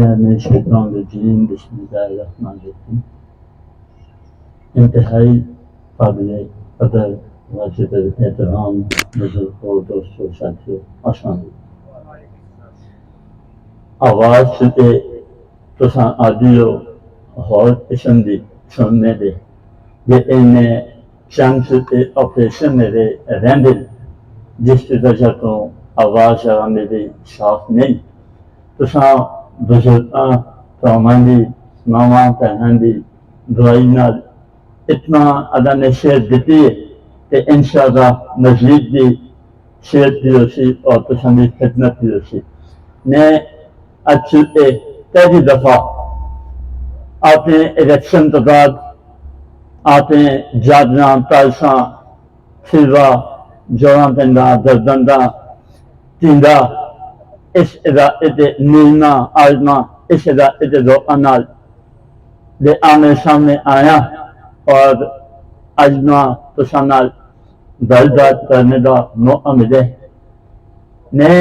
بالله من الشیطان الرجیم بسم اللہ الرحمن الرحیم. انتہائی قابل قدر واجب احترام بزرگوں دوستوں ساتھیوں السلام علیکم. آواز سے تساں آڈیو ہال قسم دی سننے دے انہیں چند سے آپریشن میرے رہندے جس کی وجہ تو آواز ذرا میری صاف نہیں. تساں بزرگاں قوماں دی ماواں بہناں دی دعائی نال اتنا اللہ نے صحت دیتی ہے کہ انشاءاللہ مزید بھی صحت بھی ہوسی اور تساں دی خدمت بھی ہوسی. میں اچھی پہلی دفعہ اپنے الیکشن تو بعد اپنے جادیاں تالساں سلوا جوڑاں پنڈا دردندہ تیندا اس علاقے کے نیلنا آزما اس علاقے کے لوگوں نال دے آمنے سامنے آیا اور آزما تساں نال گل بات کرنے کا موقع ملے. میں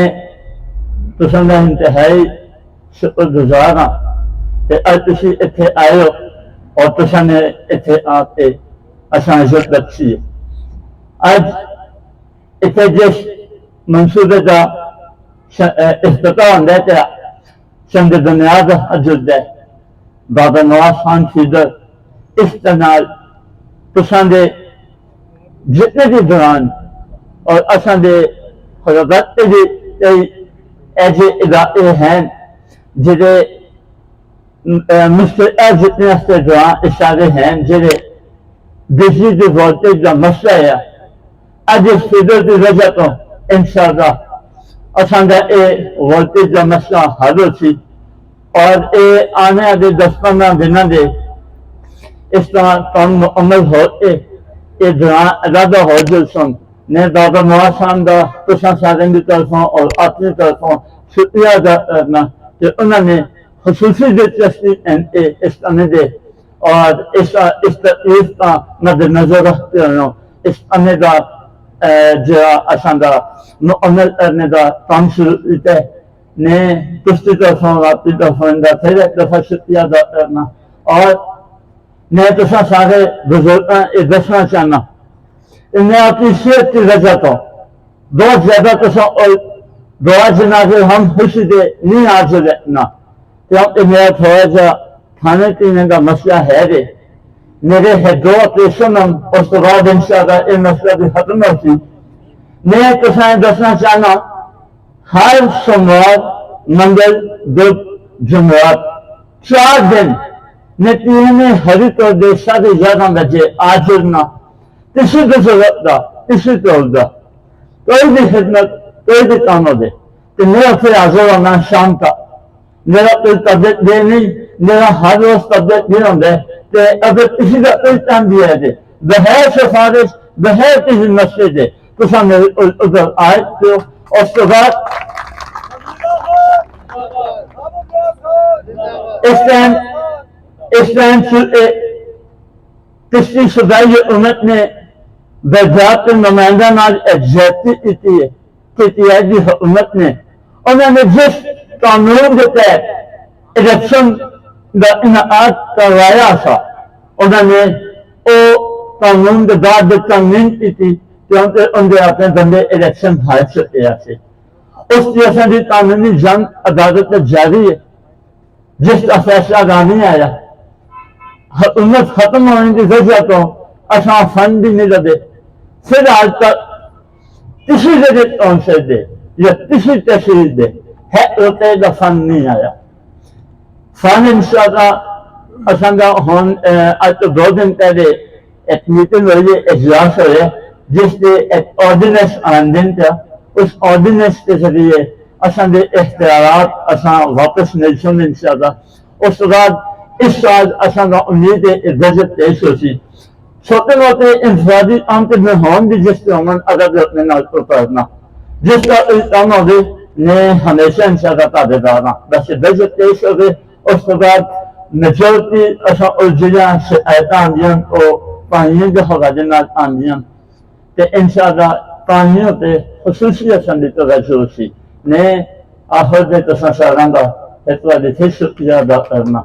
تساں دا انتہائی شکر گزار ہاں کہ اج تسی اتنے آئے ہو اور تساں نے اتنے آ کے اساں عزت بخشی ہے. اج اتنے جس منصوبے کا افتتاح ہوتا ہے چند بنیاد حجت ہے بابا نواز خان فیڈر اس طرح تساں دے جتنے بھی دوران اور اساں دے خدمت کے بھی کئی ایسے علاقے ہیں جہے مشکل جتنے ہفتے دوران اشارے ہیں جہے بجلی کی وولٹیج کا مسئلہ ہے اج اس فیڈر کی وجہ تو انشاءاللہ اساں دا وولٹیج کا مسئلہ حل ہو سی اور آنے والے 10-15 دنوں دے اس طرح کام مکمل ہو کے دوران ارادہ ہو جلسن. میں بابا نواز خان کا تساں سارے کی طرفوں اور اپنی طرفوں شکریہ ادا کرنا کہ انہوں نے خصوصی دلچسپی اس عمل دے اور اس تکلیف کا مد نظر رکھتے ہوئے اس عمل کا جو اساں دا مکمل کرنے کا کام شروع کیا ہے. میں کس کی طرفوں آپ کی طرفوں کا پھر ایک دفعہ شکریہ ادا کرنا اور میں تساں سارے بزرگاں یہ دسنا چاہنا میں اپنی صحت کی وجہ تو بہت زیادہ تساں اور دعا جنازے ہم خوشی دے نہیں حاضر رہنا کیونکہ میرا تھوڑا سا کھانے پینے کا مسئلہ ہے دے میرے ہے 2 آپریشن ہم اس کے بعد انشاءاللہ یہ مسئلہ بھی ختم ہوتی. میں تساں دسنا چاہنا ہر سوموار منگل بدھ جمعرات 4 دن میں تین ہری طور دے 11:30 بجے آجرنا کسی بھی ضرورت کا کسی طور کا کوئی بھی خدمت کوئی بھی کام ہو دے کہ میرا پھر حاضر ہونا شام کا. میرا کوئی طبیعت دے نہیں میرا ہر روز طبیعت نہیں ہوتا ہے کہ اگر کسی کا کوئی ٹائم بھی ہے دے بغیر سفارش بغیر کسی مسئلے دے تو سب میرے ادھر آئے تو اس کے بعد اس ٹائم پچھلی صوبائی امت نے بغداد کے نمائندہ نال ایگزیکٹو کی ہے جی حکومت نے انہوں نے جس قانون کے تحت الیکشن کا انعقاد کروایا تھا انہوں نے وہ قانون کے بعد تنظیم کی تھی کیونکہ ان کے اپنے بندے الیکشن ہار چکے تھے. اس کی اصل کی قانونی جنگ عدالت میں جاری ہے جس کا فیصلہ نہیں آیا. حکومت ختم ہونے کی وجہ تو اصا فنڈ بھی نہیں لگے پھر آج تک کسی جگہ کونسل دے یا کسی تحصیل دے ہے روپے کا فنڈ نہیں آیا. فنڈ انشاءاللہ اصل کا آج تو 2 دن پہلے ایک میٹنگ ہوئی اجلاس ہوئے جس سے ایک آرڈیننس آمدن تھا. اس آرڈیننس کے ذریعے اصل کے اختیارات اصل واپس مل سن انشاءاللہ. اس کے بعد اس سال اصل کا امید ہے بجٹ پیش ہو سی چھوٹے موٹے انفرادی کام کے میں ہون بھی جس کے عمل اگر اپنے نال کو کرنا جس کا کام ہوگی میں ہمیشہ انشاءاللہ تابع دار ہوں. بس بجٹ پیش ہو گئے اس کے بعد میجورٹی اصل الجھیاں شکایتیں آندیاں کو پانیوں کے حوالے نال آندیاں کہ انشاءاللہ پانیوں پہ خصوصی اصل کی توجہ سی. میں آخر دے تساں ساراں دا ਤੇ ਤੁਹਾਡੇ ਇੱਥੇ ਸ਼ੁਕਰੀਆ ਅਦਾ ਕਰਨਾ